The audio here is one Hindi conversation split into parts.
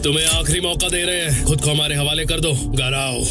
तुम्हें आखिरी मौका दे रहे हैं, खुद को हमारे हवाले कर दो। घर आओ।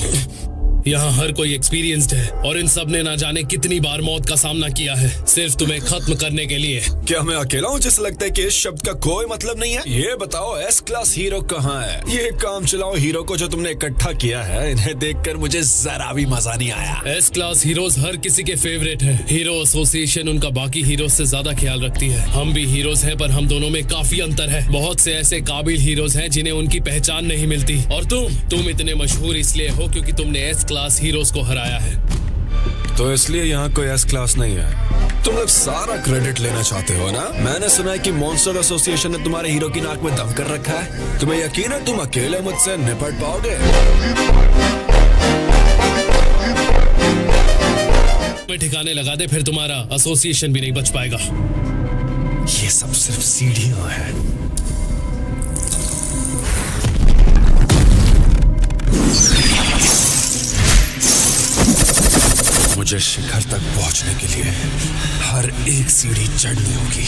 यहाँ हर कोई एक्सपीरियंस्ड है और इन सब ने ना जाने कितनी बार मौत का सामना किया है, सिर्फ तुम्हें खत्म करने के लिए। क्या मैं अकेला हूँ जिसे लगता है कि इस शब्द का कोई मतलब नहीं है? ये बताओ एस क्लास हीरो कहाँ है? ये काम चलाओ हीरो को जो तुमने इकट्ठा किया है, इन्हें देखकर मुझे जरा भी मजा नहीं आया। एस क्लास हीरोज हर किसी के फेवरेट हैं। हीरो एसोसिएशन उनका बाकी हीरोज से ज्यादा ख्याल रखती है। हम भी हीरोज हैं, पर हम दोनों में काफी अंतर है। बहुत से ऐसे काबिल हीरोज हैं जिन्हें उनकी पहचान नहीं मिलती, और तुम इतने मशहूर इसलिए हो क्योंकि तुमने एस क्लास हीरोज को हराया है। तो इसलिए यहाँ कोई एस क्लास नहीं है। तुम लोग सारा क्रेडिट लेना चाहते हो ना? मैंने सुना है कि मॉन्स्टर एसोसिएशन ने तुम्हारे हीरो की नाक में दम कर रखा है। तुम्हें यकीन है तुम अकेले मुझसे निपट पाओगे? मैं ठिकाने लगा दे, फिर तुम्हारा एसोसिएशन भी नहीं बच पाएगा। ये सब सिर्फ सीढ़ियां हैं। मुझे शिखर तक पहुंचने के लिए हर एक सीढ़ी चढ़नी होगी।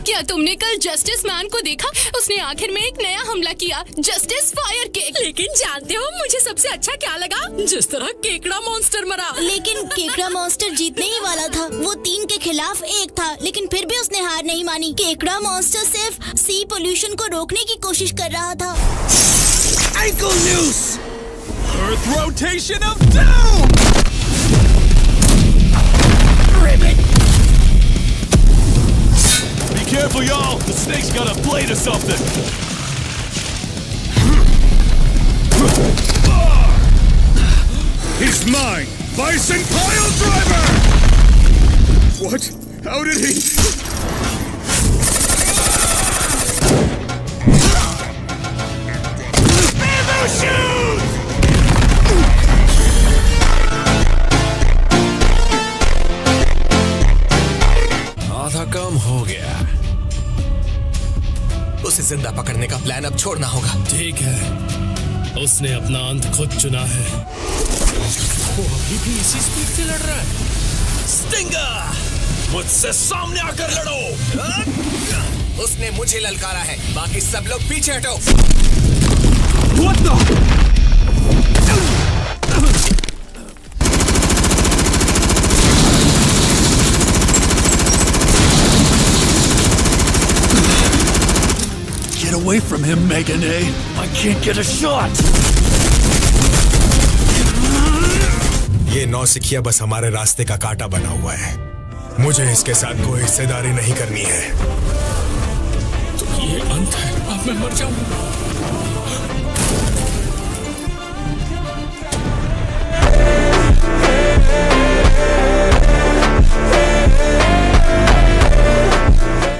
क्या तुमने कल जस्टिस मैन को देखा? उसने आखिर में एक नया हमला किया, जस्टिस फायर केक। लेकिन जानते हो मुझे सबसे अच्छा क्या लगा? जिस तरह केकड़ा मॉन्स्टर मरा। लेकिन केकड़ा मॉन्स्टर जीतने ही वाला था। वो 3 के खिलाफ 1 था, लेकिन फिर भी उसने हार नहीं मानी। केकड़ा मॉन्स्टर सिर्फ सी पोल्यूशन को रोकने की कोशिश कर रहा था। Ankle noose! Earth rotation of doom! Be careful, y'all! The snake's got a blade or something! He's mine! Bison Pile Driver! What? How did he... Bamboo shoot! आधा काम हो गया। उसे जिंदा पकड़ने का प्लान अब छोड़ना होगा। ठीक है, उसने अपना अंत खुद चुना है। वो अभी भी इसी स्पीड से लड़ रहा है। स्टिंगर! मुझसे सामने आकर लड़ो। उसने मुझे ललकारा है, बाकी सब लोग पीछे हटो। What the... Get away from him, Megan A. I can't get a shot. ये नौसिखिया बस हमारे रास्ते का कांटा बना हुआ है। मुझे इसके साथ कोई हिस्सेदारी नहीं करनी है। तो ये अंत है, अब मैं मर जाऊं।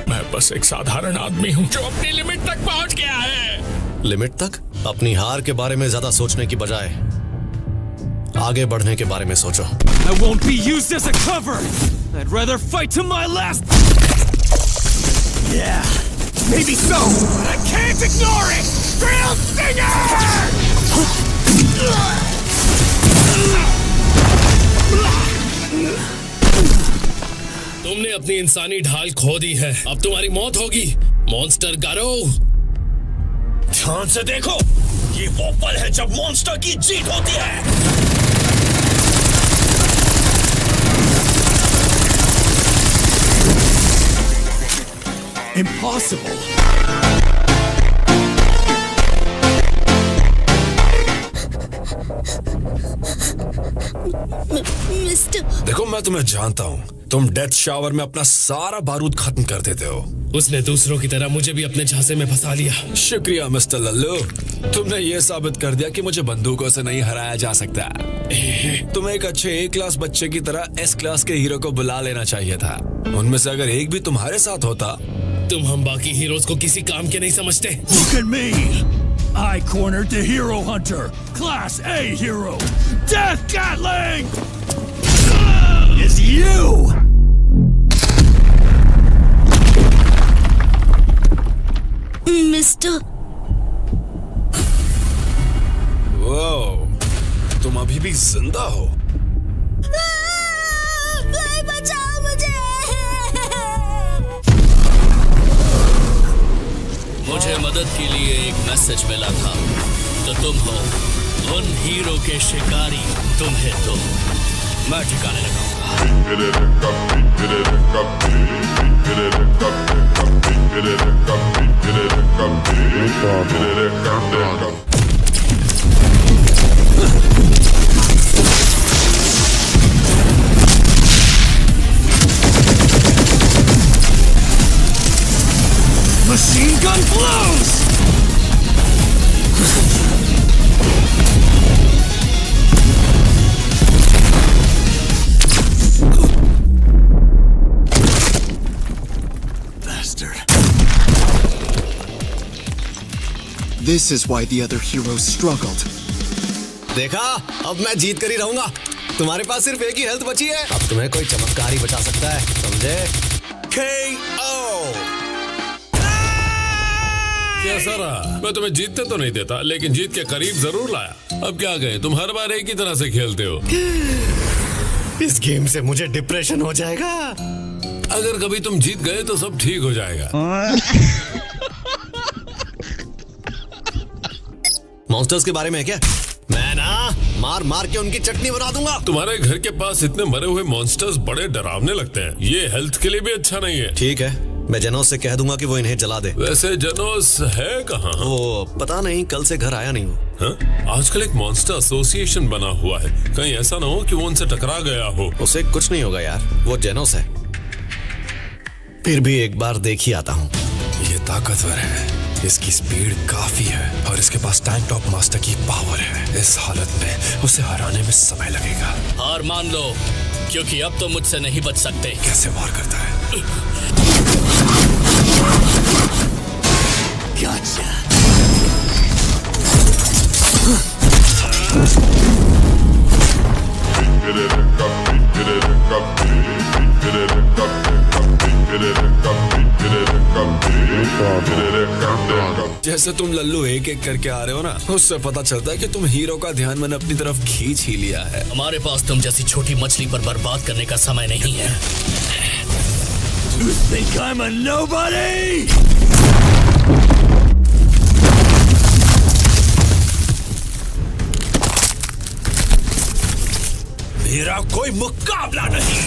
मैं बस एक साधारण आदमी हूँ जो अपनी लिमिट तक पहुँच गया है। लिमिट तक? अपनी हार के बारे में ज्यादा सोचने की बजाय आगे बढ़ने के बारे में सोचो। I won't be used as a cover. I'd rather fight to my last. Yeah, maybe so, but I can't ignore it. Drill Stinger! तुमने अपनी इंसानी ढाल खो दी है, अब तुम्हारी मौत होगी, मॉन्स्टर गारो। ध्यान से देखो, ये वो पल है जब मॉन्स्टर की जीत होती है। Impossible. मिस्टर, देखो मैं तुम्हें जानता हूँ, तुम डेथ शावर में अपना सारा बारूद खत्म कर देते हो। उसने दूसरों की तरह मुझे भी अपने झांसे में फंसा लिया। शुक्रिया मिस्टर लल्लू, तुमने ये साबित कर दिया कि मुझे बंदूकों से नहीं हराया जा सकता। तुम्हें एक अच्छे ए क्लास बच्चे की तरह एस क्लास के हीरो को बुला लेना चाहिए था। उनमें से अगर एक भी तुम्हारे साथ होता। तुम हम बाकी हीरोज को किसी काम के नहीं समझते। Look at me. I cornered the hero hunter, Class A hero. Death Gatling is you. Mister, वो तुम अभी भी जिंदा हो? बचाओ मुझे। मुझे मदद के लिए एक मैसेज मिला था, तो तुम हो उन हीरो के शिकारी। तुम्हें तो मैं ठिकाने लगाऊंगा। Machine gun blows! Bastard. This is why the other heroes struggled. देखा, अब मैं जीत कर ही रहूंगा। तुम्हारे पास सिर्फ एक ही हेल्थ बची है। अब तुम्हें कोई चमत्कार ही बचा सकता है, समझे? KO। कैसा रहा? मैं तुम्हें जीतने तो नहीं देता, लेकिन जीत के करीब जरूर लाया। अब क्या कहें, तुम हर बार एक ही तरह से खेलते हो। इस गेम से मुझे डिप्रेशन हो जाएगा। अगर कभी तुम जीत गए तो सब ठीक हो जाएगा। मॉन्स्टर्स के बारे में है क्या? मैं ना मार मार के उनकी चटनी बना दूंगा। तुम्हारे घर के पास इतने मरे हुए मॉन्स्टर्स बड़े डरावने लगते हैं। ये हेल्थ के लिए भी अच्छा नहीं है। ठीक है, मैं जनोस से कह दूंगा कि वो इन्हें जला दे। वैसे जनोस है कहाँ? वो पता नहीं, कल से घर आया नहीं हो। हाँ? आजकल एक मॉन्स्टर एसोसिएशन बना हुआ है, कहीं ऐसा ना हो कि वो उनसे टकरा गया हो। उसे कुछ नहीं होगा यार, वो जेनोस है। फिर भी एक बार देख ही आता हूँ। ये ताकतवर है, इसकी स्पीड काफी है और इसके पास टैंक टॉप मास्टर की पावर है। इस हालत में उसे हराने में समय लगेगा। हार मान लो, क्योंकि अब तो मुझसे नहीं बच सकते। कैसे वार करता है? Gotcha. जैसे तुम लल्लू एक एक करके आ रहे हो ना, उससे पता चलता है कि तुम हीरो का ध्यान मैंने अपनी तरफ खींच ही लिया है। हमारे पास तुम जैसी छोटी मछली पर बर्बाद करने का समय नहीं है। You think I'm a nobody? मेरा कोई मुकाबला नहीं।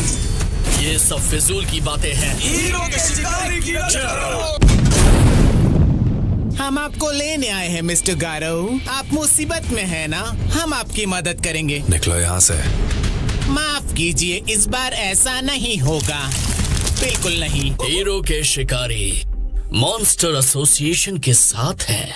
ये सब फिजूल की बातें हैं। हीरो के शिकारी की हम आपको लेने आए हैं मिस्टर गारो। आप मुसीबत में हैं ना? हम आपकी मदद करेंगे। निकलो यहाँ से। माफ कीजिए, इस बार ऐसा नहीं होगा, बिल्कुल नहीं। हीरो के शिकारी मॉन्स्टर एसोसिएशन के साथ हैं।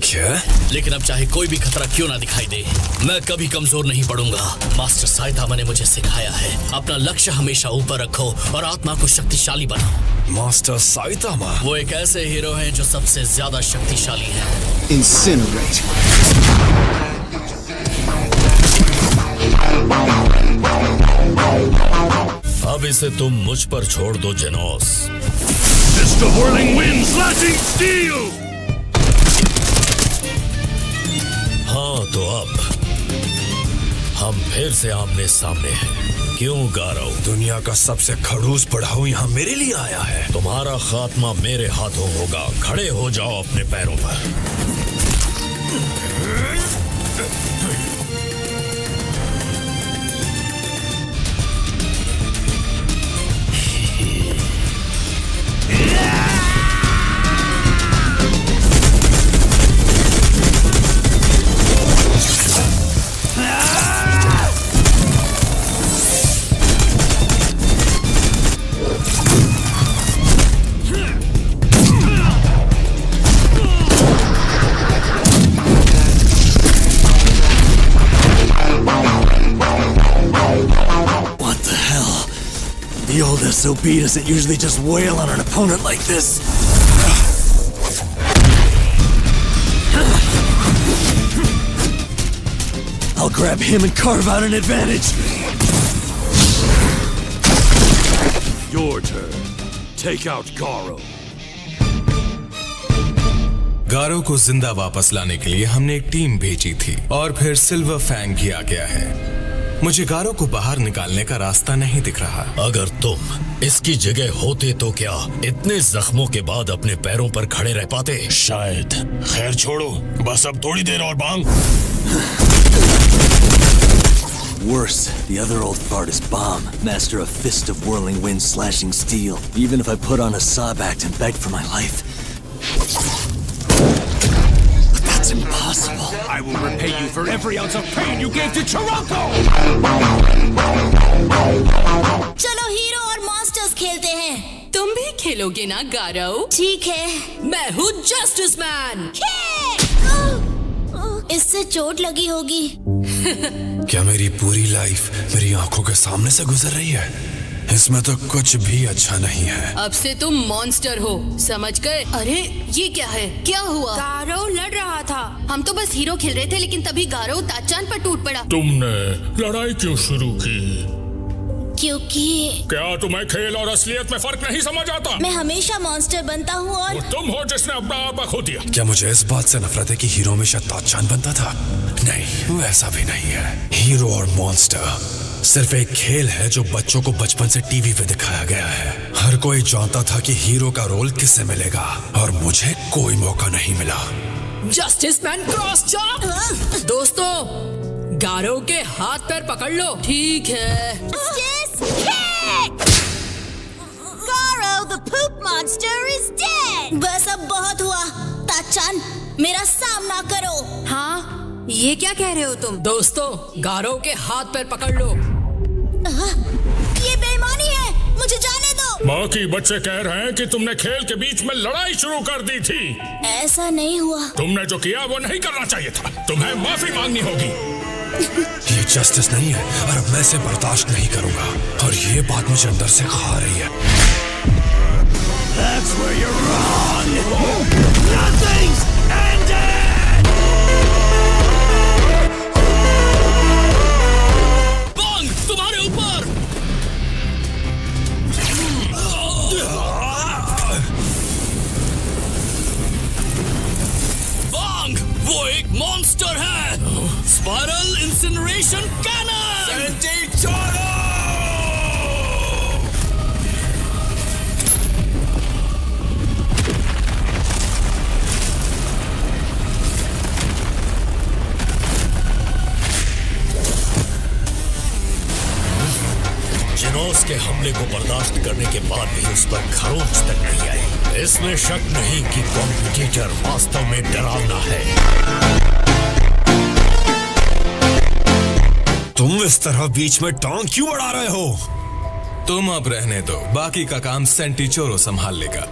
क्या? लेकिन अब चाहे कोई भी खतरा क्यों ना दिखाई दे, मैं कभी कमजोर नहीं पड़ूंगा। मास्टर साइतामा ने मुझे सिखाया है, अपना लक्ष्य हमेशा ऊपर रखो और आत्मा को शक्तिशाली बनाओ। Master Saitama? वो एक ऐसे हीरो हैं जो सबसे ज्यादा शक्तिशाली हैं। Incinerate. अब इसे तुम मुझ पर छोड़ दो जेनोस। Mr. Whirling Wind Slashing Steel! हाँ, तो अब हम फिर से आमने सामने हैं। क्यों गारो? दुनिया का सबसे खड़ूस पढ़ाऊ यहाँ मेरे लिए आया है। तुम्हारा खात्मा मेरे हाथों होगा। खड़े हो जाओ अपने पैरों पर। The old SOB doesn't usually just wail on an opponent like this. I'll grab him and carve out an advantage. Your turn. Take out Garo. गारो को जिंदा वापस लाने के लिए हमने एक टीम भेजी थी और फिर सिल्वर फैंग भी आ गया है। मुझे गारो को बाहर निकालने का रास्ता नहीं दिख रहा। अगर तुम इसकी जगह होते तो क्या इतने जख्मों के बाद अपने पैरों पर खड़े रह पाते? शायद। खैर छोड़ो, बस अब थोड़ी देर और बांग। Worse, the other old fart is Bomb, master of Fist of Whirling Wind slashing steel. Even if I put on a sob act and beg for my life. But that's impossible. I will repay you for every ounce of pain you gave to Chironko! चलो हीरो और मॉन्स्टर्स खेलते हैं। तुम भी खेलोगे ना गारो? ठीक है। मैं हूँ जस्टिस मैन। इससे चोट लगी होगी। क्या मेरी पूरी लाइफ मेरी आंखों के सामने से गुजर रही है? इसमें तो कुछ भी अच्छा नहीं है। अब से तुम मॉन्स्टर हो, समझ गए? अरे ये क्या है? क्या हुआ? गारो लड़ रहा था। हम तो बस हीरो खेल रहे थे, लेकिन तभी गारो ताचान पर टूट पड़ा। तुमने लड़ाई क्यों शुरू की? क्योंकि क्या तुम्हें खेल और असलियत में फर्क नहीं समझ आता? मैं हमेशा मॉन्स्टर बनता हूँ और तुम हो जिसने अपना आपा खो दिया। क्या मुझे इस बात से नफरत है कि हीरो हमेशा ताचान बनता था? नहीं, वैसा भी नहीं है। हीरो और मॉन्स्टर सिर्फ एक खेल है जो बच्चों को बचपन से टीवी पे दिखाया गया है। हर कोई जानता था कि हीरो का रोल किससे मिलेगा, और मुझे कोई मौका नहीं मिला। Justice man cross chop. दोस्तों, गारो के हाथ पैर पकड़ लो। ठीक है। Garo, the poop monster is dead. बस अब बहुत हुआ। ताचान, मेरा सामना करो। हाँ, ये क्या कह रहे हो तुम? दोस्तों, गारो के हाथ पैर पकड़ लो। ये बेईमानी है, मुझे जाने दो। बाकी बच्चे कह रहे हैं कि तुमने खेल के बीच में लड़ाई शुरू कर दी थी। ऐसा नहीं हुआ। तुमने जो किया वो नहीं करना चाहिए था। तुम्हें माफी मांगनी होगी। ये जस्टिस नहीं है, और अब मैं इसे बर्दाश्त नहीं करूंगा, और ये बात मुझे अंदर से खा रही है। That's where you're wrong. Nothing's ended. बांग, तुम्हारे ऊपर। बांग, वो एक मॉन्स्टर है। Spiral incineration cannon. जिनोस के हमले को बर्दाश्त करने के बाद भी उस पर खरोंच तक नहीं आई। इसमें शक नहीं कि कॉम्पिटिटर वास्तव में डरावना है। तुम इस तरह बीच में टांग क्यों अड़ा रहे हो? तुम अब रहने दो, बाकी का काम सेंटीचोरो संभाल लेगा।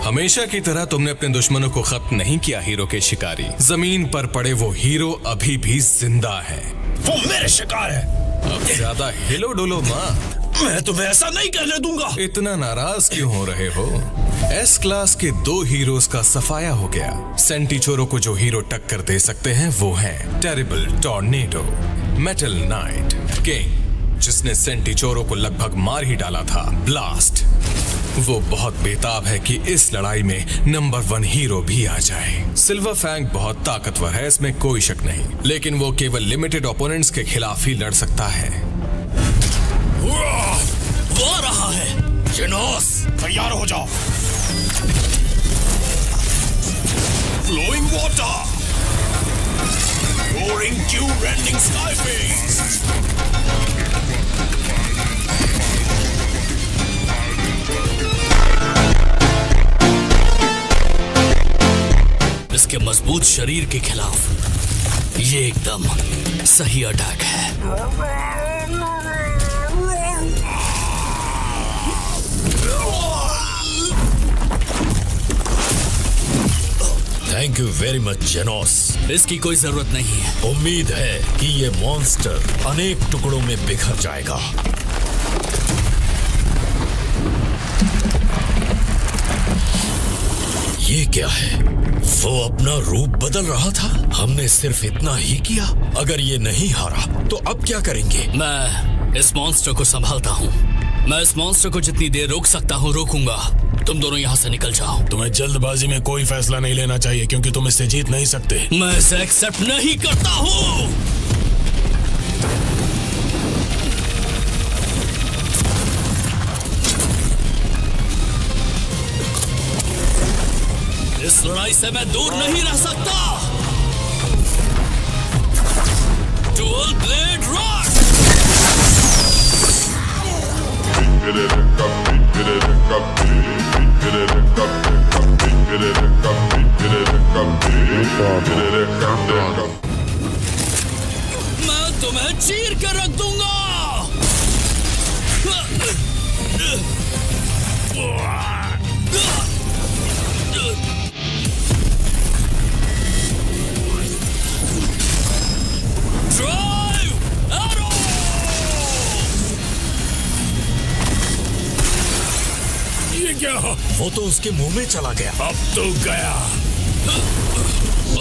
हमेशा की तरह तुमने अपने दुश्मनों को खत्म नहीं किया हीरो के शिकारी। जमीन पर पड़े वो हीरो अभी भी जिंदा है। वो मेरे शिकार है। अब ज्यादा हिलो डुलो मत। मैं तुम्हें ऐसा नहीं करने दूंगा। इतना नाराज क्यों हो रहे हो? एस क्लास के 2 हीरोज का सफाया हो गया। सेंटीचोरो को जो हीरो टक्कर दे सकते हैं वो हैं terrible tornado, metal night, king जिसने सेंटीचोरो को लगभग मार ही डाला था, ब्लास्ट। वो बहुत बेताब है कि इस लड़ाई में नंबर 1 हीरो भी आ जाए। सिल्वर फैंग बहुत ताकतवर है, इसमें कोई शक नहीं, लेकिन वो केवल लिमिटेड ओपोनेंट्स के खिलाफ ही लड़ सकता है। वो आ रहा है। जिनोस, तैयार हो जाओ। Flowing water, roaring cue, rending sky face. इसके मजबूत शरीर के खिलाफ ये एकदम सही अटैक है। Thank you very much जेनोस। इसकी कोई जरूरत नहीं है। उम्मीद है कि ये मॉन्स्टर अनेक टुकड़ों में बिखर जाएगा। ये क्या है? वो अपना रूप बदल रहा था। हमने सिर्फ इतना ही किया। अगर ये नहीं हारा तो अब क्या करेंगे? मैं इस मॉन्स्टर को संभालता हूँ। मैं इस मॉन्स्टर को जितनी देर रोक सकता हूँ रोकूंगा। तुम दोनों यहाँ से निकल जाओ। तुम्हें जल्दबाजी में कोई फैसला नहीं लेना चाहिए, क्योंकि तुम इससे जीत नहीं सकते। मैं इसे एक्सेप्ट नहीं करता हूँ। इस लड़ाई से मैं दूर नहीं रह सकता। Dual blade rock. मैं तुम्हें चीर कर रख दूंगा। Drive arrow. ये क्या? वो तो उसके मुंह में चला गया। अब तो गया।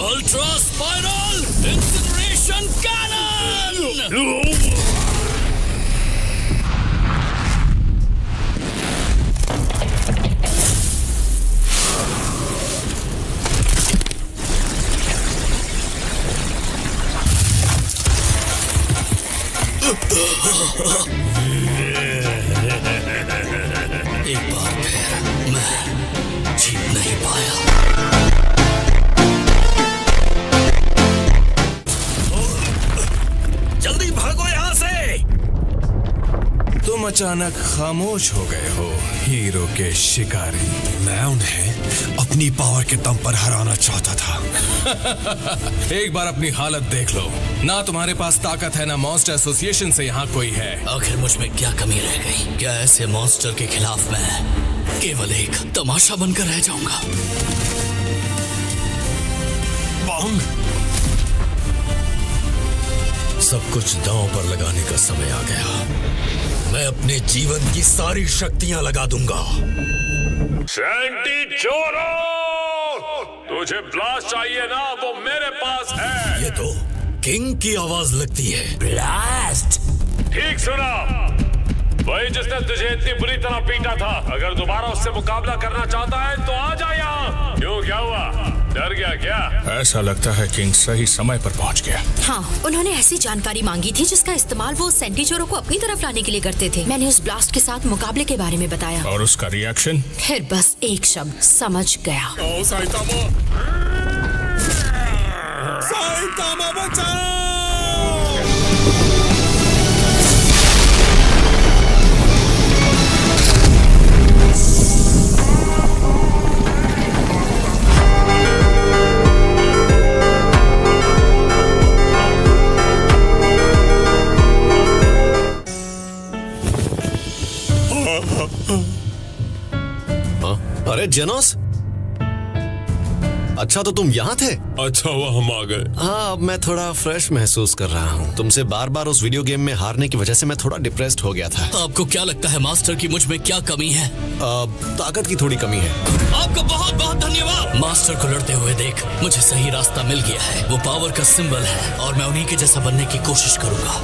Ultra spiral incineration cannon. एक बार फिर मैं जीत नहीं पाया। जल्दी भागो यहाँ से। तुम अचानक खामोश हो गए हो हीरो के शिकारी। मैं उन्हें अपनी पावर के दम पर हराना चाहता था। एक बार अपनी हालत देख लो। ना तुम्हारे पास ताकत है, ना मॉन्स्टर एसोसिएशन से यहाँ कोई है। आखिर मुझ में क्या कमी रह गई? क्या ऐसे मॉन्स्टर के खिलाफ मैं केवल एक तमाशा बनकर रह जाऊंगा? बॉन्ग, सब कुछ दांव पर लगाने का समय आ गया। मैं अपने जीवन की सारी शक्तियां लगा दूंगा। सैंटी चोरो, तुझे ब्लास्ट चाहिए ना? वो मेरे पास है। ये तो किंग की आवाज लगती है। ब्लास्ट। ठीक सुना, वही जिसने तुझे इतनी बुरी तरह पीटा था। अगर दोबारा उससे मुकाबला करना चाहता है तो आ जा यहाँ। क्यों, क्या हुआ? डर गया क्या? ऐसा लगता है किंग सही समय पर पहुंच गया। हाँ, उन्होंने ऐसी जानकारी मांगी थी जिसका इस्तेमाल वो सेंटीचोरो को अपनी तरफ लाने के लिए करते थे। मैंने उस ब्लास्ट के साथ मुकाबले के बारे में बताया और उसका रिएक्शन? फिर बस एक शब्द, समझ गया। साइतामा बचाओ! अरे जेनोस, अच्छा तो तुम यहाँ थे। अच्छा हुआ हम आ गए। हाँ, अब मैं थोड़ा फ्रेश महसूस कर रहा हूँ। तुमसे बार बार उस वीडियो गेम में हारने की वजह से मैं थोड़ा डिप्रेस्ड हो गया था। आपको क्या लगता है मास्टर की मुझ में क्या कमी है? ताकत की थोड़ी कमी है। आपका बहुत बहुत धन्यवाद। मास्टर को लड़ते हुए देख मुझे सही रास्ता मिल गया है। वो पावर का सिंबल है और मैं उन्हीं के जैसा बनने की कोशिश करूंगा।